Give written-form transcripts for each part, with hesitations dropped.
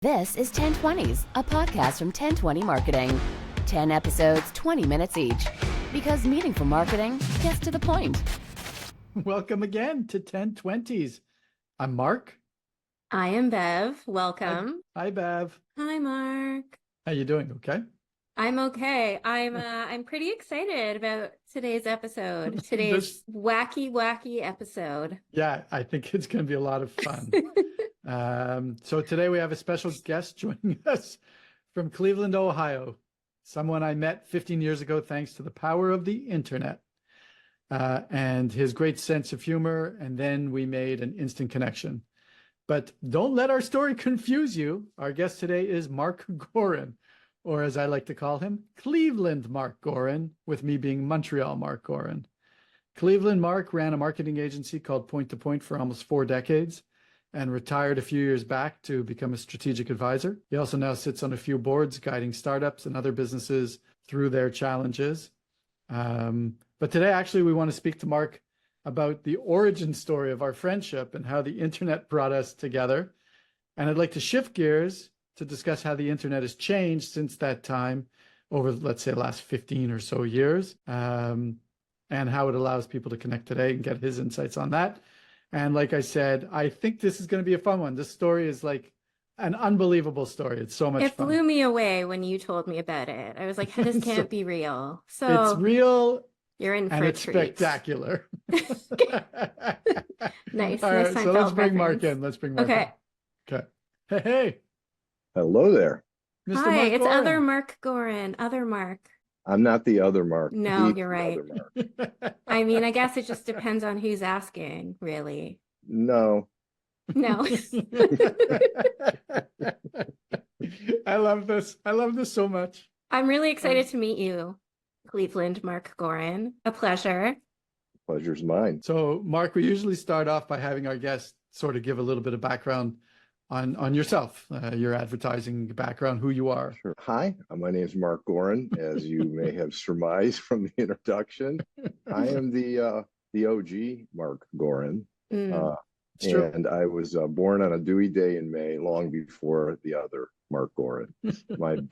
This is 1020s, a podcast from 1020 Marketing. 10 episodes, 20 minutes each. Because meaningful marketing gets to the point. Welcome again to 1020s. I'm Mark. I am Bev. Welcome. Hi, Bev. Hi, Mark. How you doing? Okay. I'm okay. I'm pretty excited about today's episode. Today's wacky episode. Yeah, I think it's going to be a lot of fun. So today we have a special guest joining us from Cleveland, Ohio. Someone I met 15 years ago thanks to the power of the internet and his great sense of humor. And then we made an instant connection. But don't let our story confuse you. Our guest today is Mark Goren, or as I like to call him, Cleveland Mark Goren, with me being Montreal Mark Goren. Cleveland Mark ran a marketing agency called Point to Point for almost 4 decades and retired a few years back to become a strategic advisor. He also now sits on a few boards guiding startups and other businesses through their challenges. But today, actually, we want to speak to Mark about the origin story of our friendship and how the internet brought us together. And I'd like to shift gears to discuss how the internet has changed since that time over, let's say, the last 15 or so years, and how it allows people to connect today, and get his insights on that. And like I said, I think this is going to be a fun one. This story is like an unbelievable story. It's so much fun. It blew me away when you told me about it. I was like, this can't be real. So it's real. You're in for and a it's treat. Spectacular. Nice. All right, so let's bring Mark in. Let's bring Mark in. Okay. Hey. Hello there. Mr. Hi, Mark it's Goren. other Mark Goren. Other Mark. I'm not the other Mark. No, The you're right. other Mark. I mean, I guess it just depends on who's asking, really. No. No. I love this. I love this so much. I'm really excited to meet you, Cleveland Mark Goren. A pleasure. Pleasure's mine. So, Mark, we usually start off by having our guests sort of give a little bit of background on yourself, your advertising background, who you are. Sure. Hi, my name is Mark Goren, as you may have surmised from the introduction. I am the OG Mark Goren. And I was born on a dewy day in May, long before the other Mark Goren.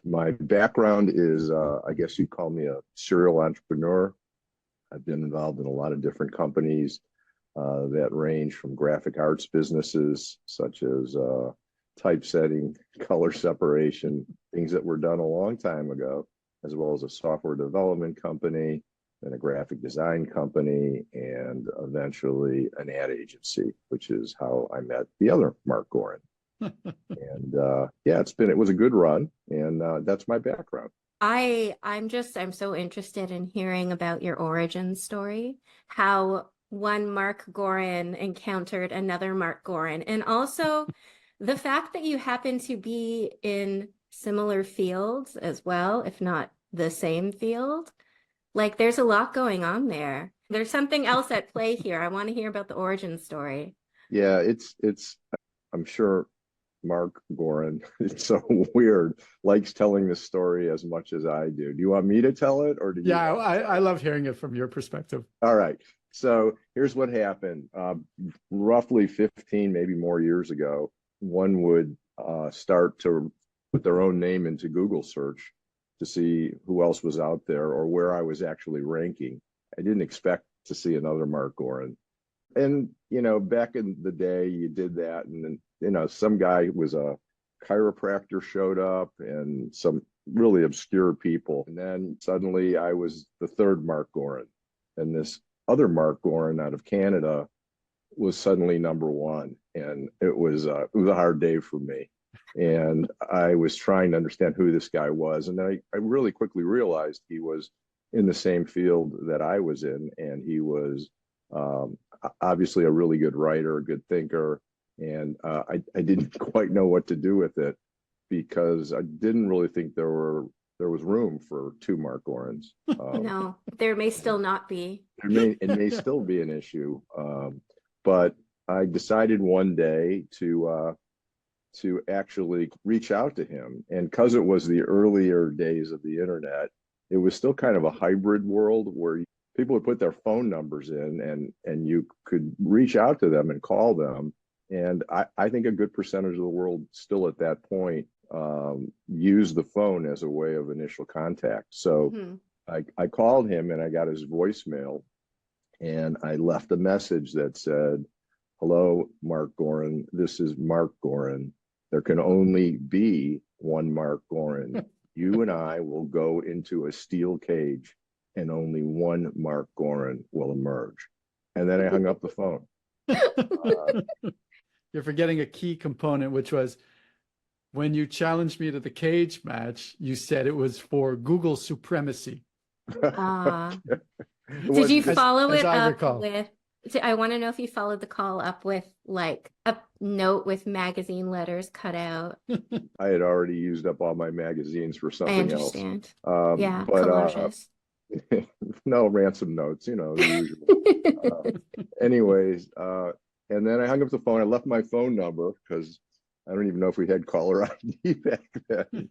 My background is, I guess you'd call me a serial entrepreneur. I've been involved in a lot of different companies that range from graphic arts businesses, such as typesetting, color separation, things that were done a long time ago, as well as a software development company, and a graphic design company, and eventually an ad agency, which is how I met the other Mark Goren. And yeah, it was a good run, and that's my background. I'm so interested in hearing about your origin story, how one Mark Goren encountered another Mark Goren, and also the fact that you happen to be in similar fields as well, if not the same field. Like, there's a lot going on there. There's something else at play here. I want to hear about the origin story. Yeah, I'm sure Mark Goren, it's so weird, likes telling this story as much as I do. Do you want me to tell it, or do you? Yeah, I love hearing it from your perspective. All right. So here's what happened. Roughly 15, maybe more years ago, one would start to put their own name into Google search to see who else was out there or where I was actually ranking. I didn't expect to see another Mark Goren. And, back in the day, you did that. And then, some guy was a chiropractor showed up and some really obscure people. And then suddenly I was the third Mark Goren. And this other Mark Goren out of Canada was suddenly number one. And it was a hard day for me. And I was trying to understand who this guy was. And then I really quickly realized he was in the same field that I was in. And he was obviously a really good writer, a good thinker. And I didn't quite know what to do with it, because I didn't really think there was room for 2 Mark Gorens. No, there may still not be. It may still be an issue. But I decided one day to actually reach out to him. And because it was the earlier days of the internet, it was still kind of a hybrid world where people would put their phone numbers in, and you could reach out to them and call them. And I think a good percentage of the world still at that point use the phone as a way of initial contact. So I called him and I got his voicemail, and I left a message that said, "Hello, Mark Goren. This is Mark Goren. There can only be one Mark Goren. You and I will go into a steel cage and only one Mark Goren will emerge." And then I hung up the phone. You're forgetting a key component, which was when you challenged me to the cage match, you said it was for Google supremacy. Did you follow it up with, I want to know if you followed the call up with like a note with magazine letters cut out. I had already used up all my magazines for something else. I understand. Yeah, but collages. no ransom notes, you know, the usual. Anyways, and then I hung up the phone. I left my phone number because I don't even know if we had caller ID back then.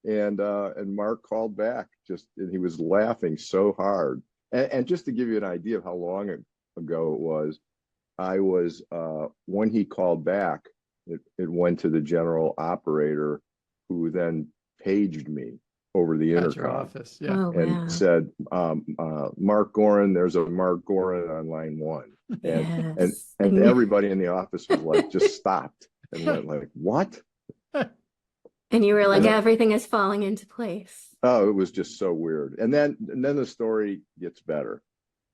And Mark called back, and he was laughing so hard. And just to give you an idea of how long ago it was, when he called back, it went to the general operator, who then paged me over the intercom. Your office, yeah. And said, "Mark Goren, there's a Mark Goren on line 1." And everybody in the office was like, just stopped and went like, "What?" And you were like, everything is falling into place. Oh, it was just so weird. And then the story gets better,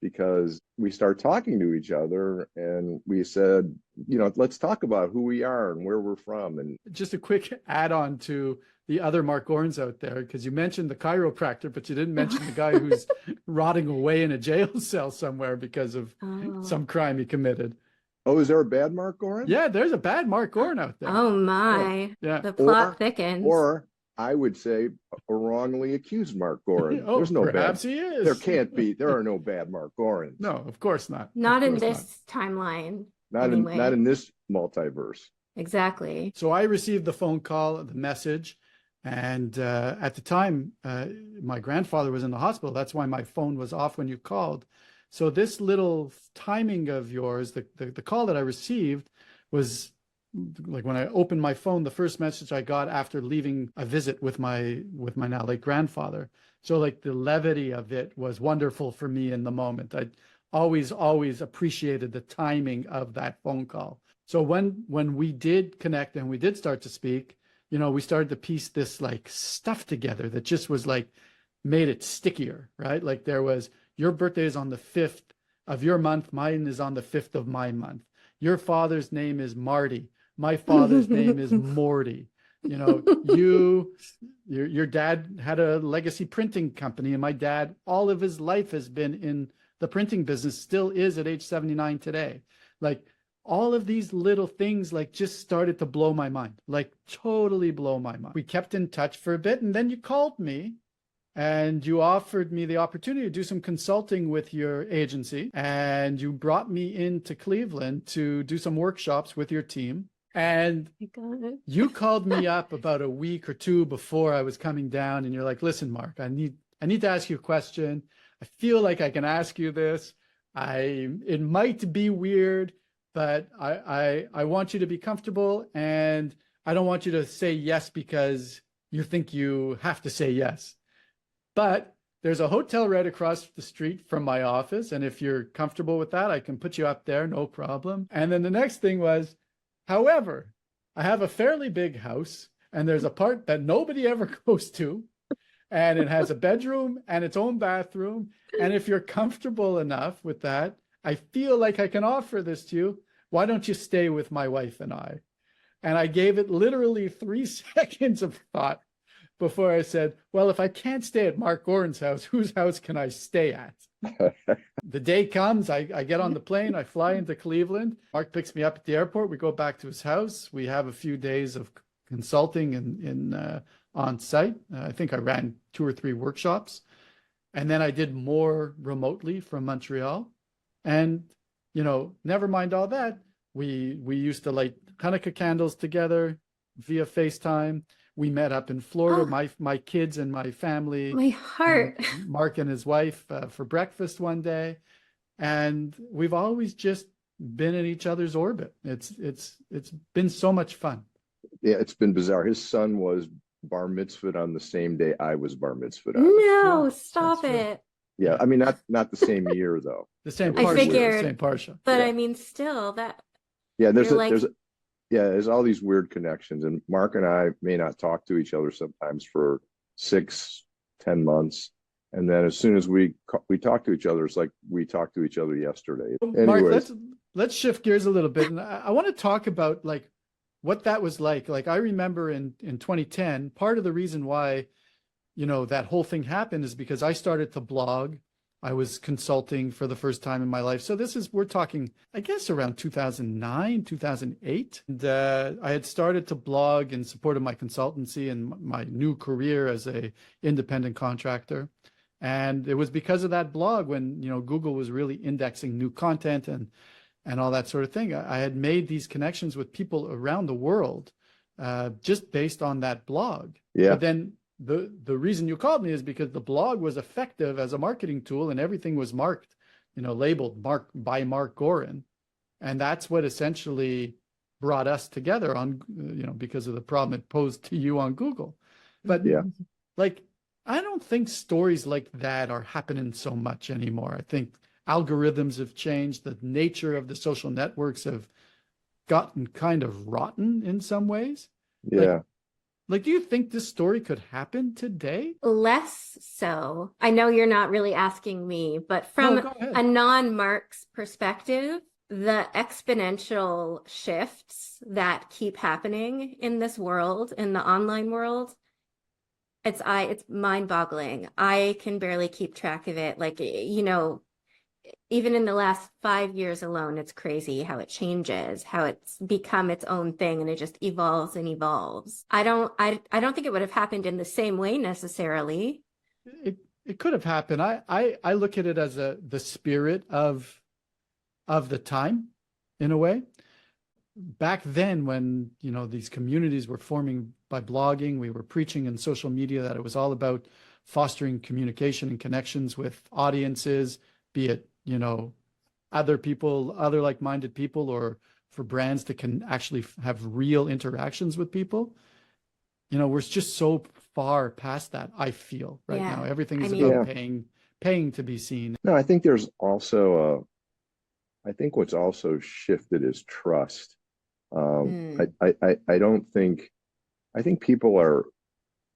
because we start talking to each other and we said, you know, let's talk about who we are and where we're from. And just a quick add-on to the other Mark Gorens out there, because you mentioned the chiropractor, but you didn't mention the guy who's rotting away in a jail cell somewhere because of some crime he committed. Oh, is there a bad Mark Goren? Yeah, there's a bad Mark Goren out there. Oh my. Yeah. The plot thickens. Or I would say a wrongly accused Mark Goren. Oh, there's no perhaps bad. He is. There are no bad Mark Gorens. No, of course not. Not in this timeline. Not in this multiverse. Exactly. So I received the phone call, the message, and at the time, my grandfather was in the hospital. That's why my phone was off when you called. So this little timing of yours, the call that I received was like when I opened my phone, the first message I got after leaving a visit with my now late grandfather. So like the levity of it was wonderful for me in the moment. I always appreciated the timing of that phone call. So when we did connect and we did start to speak, you know, we started to piece this like stuff together that just was like made it stickier, right? Like there was, your birthday is on the 5th of your month. Mine is on the 5th of my month. Your father's name is Marty. My father's name is Morty. You know, your dad had a legacy printing company, and my dad, all of his life has been in the printing business, still is at age 79 today. Like all of these little things like just started to blow my mind, like totally blow my mind. We kept in touch for a bit, and then you called me and you offered me the opportunity to do some consulting with your agency, and you brought me into Cleveland to do some workshops with your team. And you called me up about a week or two before I was coming down, and you're like, "Listen, Mark, I need to ask you a question. I feel like I can ask you this. It might be weird, but I want you to be comfortable, and I don't want you to say yes because you think you have to say yes. But there's a hotel right across the street from my office, and if you're comfortable with that, I can put you up there, no problem." And then the next thing was, however, I have a fairly big house, and there's a part that nobody ever goes to, and it has a bedroom and its own bathroom. And if you're comfortable enough with that, I feel like I can offer this to you. Why don't you stay with my wife and I? And I gave it literally 3 seconds of thought before I said, well, if I can't stay at Mark Goren's house, whose house can I stay at? The day comes, I get on the plane, I fly into Cleveland. Mark picks me up at the airport. We go back to his house. We have a few days of consulting on site. I think I ran 2 or 3 workshops. And then I did more remotely from Montreal. And, you know, never mind all that. We used to light Hanukkah candles together via FaceTime. We met up in Florida, my kids and my family. My heart. Mark and his wife for breakfast one day. And we've always just been in each other's orbit. It's been so much fun. Yeah, it's been bizarre. His son was bar mitzvahed on the same day I was bar mitzvahed on. No, Yeah, stop that's it. Yeah, I mean not the same year though. The same I parsha, figured, the same parsha. but Yeah. I mean, still, that Yeah, you're like, there's all these weird connections, and Mark and I may not talk to each other sometimes for 6-10 months, and then as soon as we talk to each other, it's like we talked to each other yesterday. Mark, Anyways, let's shift gears a little bit, and I want to talk about like what that was like. Like I remember in 2010, part of the reason why, you know, that whole thing happened is because I started to blog. I was consulting for the first time in my life. So we're talking, I guess, around 2009, 2008. And I had started to blog in support of my consultancy and my new career as a independent contractor. And it was because of that blog when, you know, Google was really indexing new content and all that sort of thing. I had made these connections with people around the world just based on that blog. yeah, But then the reason you called me is because the blog was effective as a marketing tool and everything was marked, you know, labeled by Mark Goren. And that's what essentially brought us together on, you know, because of the problem it posed to you on Google. But yeah. like, I don't think stories like that are happening so much anymore. I think algorithms have changed. The nature of the social networks have gotten kind of rotten in some ways. Yeah. Like, do you think this story could happen today? less so. I know you're not really asking me, but from No, go ahead. a non-Marx perspective, the exponential shifts that keep happening in this world, in the online world, it's mind-boggling. I can barely keep track of it. Like, you know, even in the last 5 years alone, it's crazy how it changes, how it's become its own thing, and it just evolves and evolves. I don't think it would have happened in the same way necessarily. It could have happened. I look at it as the spirit of the time, in a way. Back then, when, you know, these communities were forming by blogging, we were preaching in social media that it was all about fostering communication and connections with audiences, be it, you know, other people, other like-minded people, or for brands that can actually have real interactions with people. You know, we're just so far past that, I feel, right Yeah. now. Everything is I about mean- paying to be seen. No, I think there's also I think what's also shifted is trust. I think people are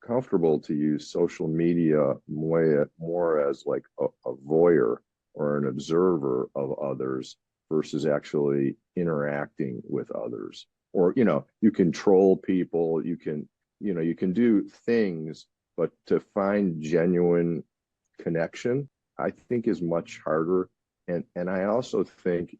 comfortable to use social media more as like a voyeur or an observer of others versus actually interacting with others. Or, you know, you can troll people, you can do things, but to find genuine connection, I think is much harder. And I also think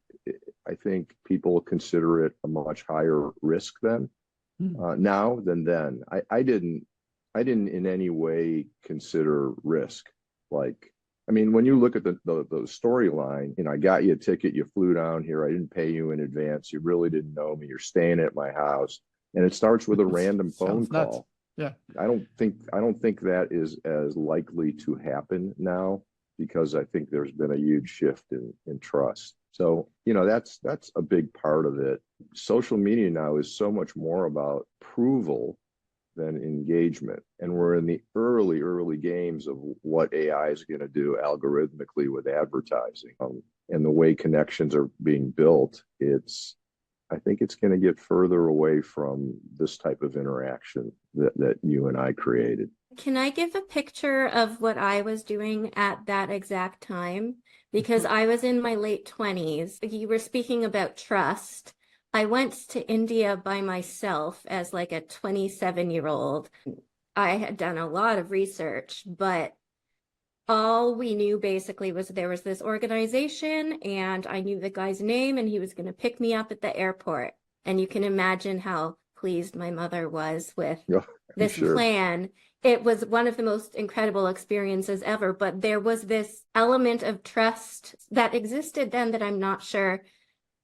people consider it a much higher risk now than then. I didn't in any way consider risk. Like, I mean, when you look at the storyline, you know, I got you a ticket, you flew down here, I didn't pay you in advance, you really didn't know me, you're staying at my house, and it starts with a random phone call. Nuts. Yeah. I don't think that is as likely to happen now, because I think there's been a huge shift in trust. So, you know, that's a big part of it. Social media now is so much more about approval than engagement. And we're in the early games of what AI is going to do algorithmically with advertising. And the way connections are being built, I think it's going to get further away from this type of interaction that you and I created. Can I give a picture of what I was doing at that exact time? Because I was in my late 20s. You were speaking about trust. I went to India by myself as like a 27-year-old. I had done a lot of research, but all we knew basically was there was this organization, and I knew the guy's name, and he was going to pick me up at the airport. And you can imagine how pleased my mother was with this plan. It was one of the most incredible experiences ever, but there was this element of trust that existed then that I'm not sure.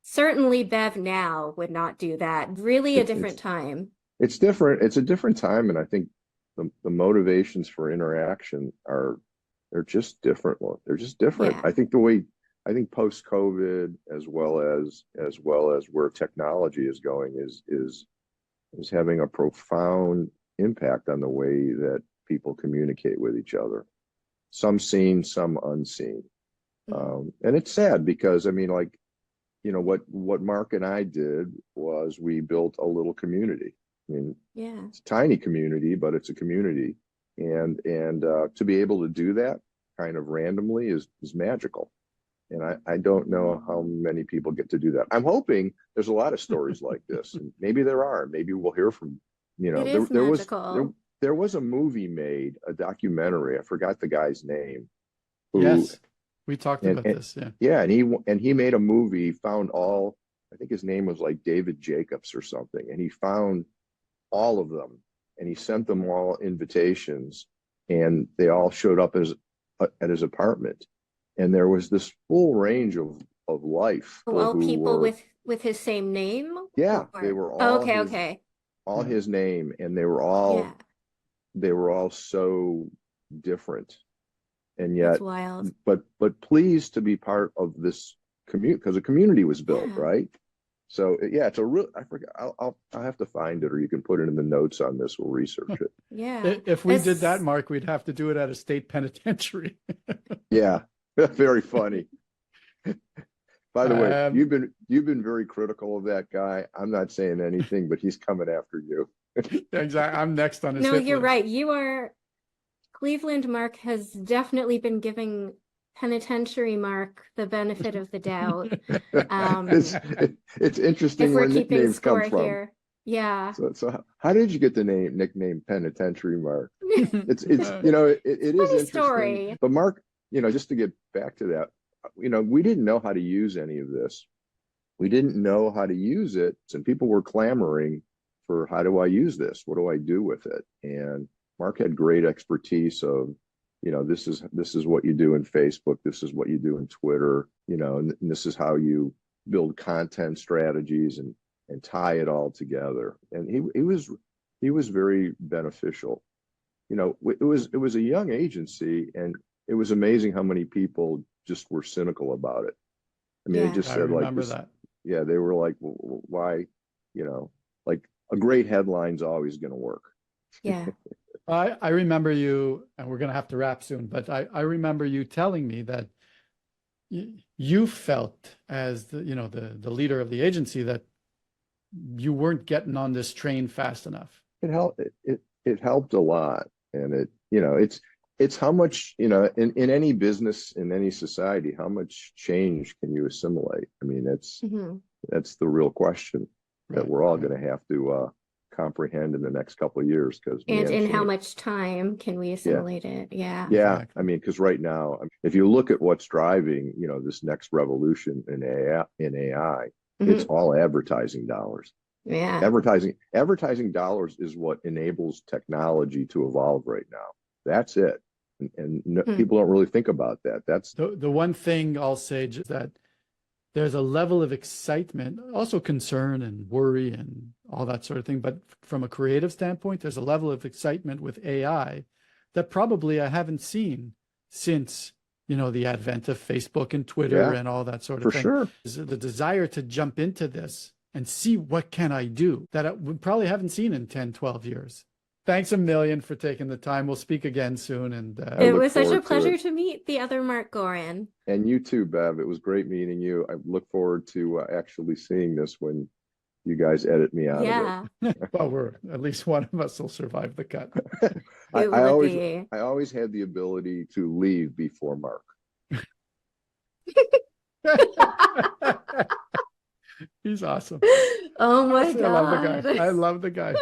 Certainly Bev now would not do that. Really a different time. It's different. It's a different time. And I think the motivations for interaction they're just different. They're just different. Yeah. I think the way I think post-COVID, as well as where technology is going, is having a profound impact on the way that people communicate with each other. Some seen, some unseen. And it's sad because, I mean, like, you know, what Mark and I did was we built a little community. I mean, it's a tiny community, but it's a community. And to be able to do that kind of randomly is magical. And I don't know how many people get to do that. I'm hoping there's a lot of stories like this. And maybe there are. Maybe we'll hear from, you know, It is magical. There was a movie made, a documentary. I forgot the guy's name. Who, Yes, we talked about this. Yeah. Yeah, and he made a movie. Found all. I think his name was like David Jacobs or something, and he found all of them, and he sent them all invitations, and they all showed up at his apartment, and there was this full range of life. All people with his same name. Yeah, or? they were all all his name, and they were all so different, and yet That's wild. But pleased to be part of this community, because a community was built, right? So yeah, it's a real. I forget. I'll have to find it, or you can put it in the notes on this. We'll research it. Yeah. If we did that, Mark, we'd have to do it at a state penitentiary. Yeah, very funny. By the way, you've been very critical of that guy. I'm not saying anything, but he's coming after you. Exactly. I'm next on his. No, you're right. You are. Cleveland Mark has definitely been giving Penitentiary Mark the benefit of the doubt. It's interesting if where we're keeping nicknames score come from. Here. Yeah. So how did you get the nickname Penitentiary Mark? It's you know, it is interesting. Story. But Mark, you know, just to get back to that, you know, we didn't know how to use any of this. We didn't know how to use it, and people were clamoring for, how do I use this? What do I do with it? And Mark had great expertise of, you know, this is what you do in Facebook, this is what you do in Twitter, you know, and this is how you build content strategies and tie it all together. And he was very beneficial. You know, it was a young agency, and it was amazing how many people just were cynical about it. I mean, they just said, like, that. Yeah, they were like, well, why, you know, like, a great headline's always going to work. Yeah. I remember you, and we're going to have to wrap soon, but I remember you telling me that you felt, as the leader of the agency, that you weren't getting on this train fast enough. It helped a lot. And it's how much, you know, in any business, in any society, how much change can you assimilate? I mean, that's the real question that we're all going to have to comprehend in the next couple of years. And in how much time can we assimilate it? Yeah. Exactly. I mean, because right now, if you look at what's driving, you know, this next revolution in AI, it's all advertising dollars. Yeah. Advertising dollars is what enables technology to evolve right now. That's it. And people don't really think about that. That's the one thing I'll say, is that there's a level of excitement, also concern and worry and all that sort of thing. But from a creative standpoint, there's a level of excitement with AI that probably I haven't seen since, you know, the advent of Facebook and Twitter and all that sort of thing. For sure. The desire to jump into this and see what can I do that we probably haven't seen in 10, 12 years. Thanks a million for taking the time. We'll speak again soon. And it was such a pleasure to meet the other Mark Goren. And you too, Bev. It was great meeting you. I look forward to actually seeing this when you guys edit me out of it. Well, at least one of us will survive the cut. I always had the ability to leave before Mark. He's awesome. Oh my God. I love the guy. I love the guy.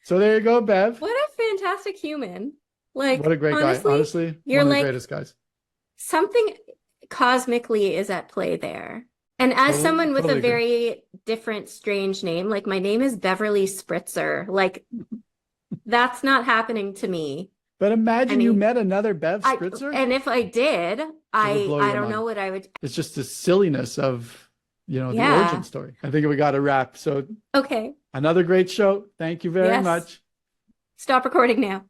So there you go, Bev. What a fantastic human. Like, what a great guy. Honestly, you're one of the greatest guys. Something cosmically is at play there. And as someone with a very different, strange name, like, my name is Beverly Spritzer. Like, that's not happening to me. But imagine you met another Bev Spritzer. And if I did, I don't know what I would. It's just the silliness of, you know, the origin story. I think we got to wrap. So, okay. Another great show. Thank you very much. Stop recording now.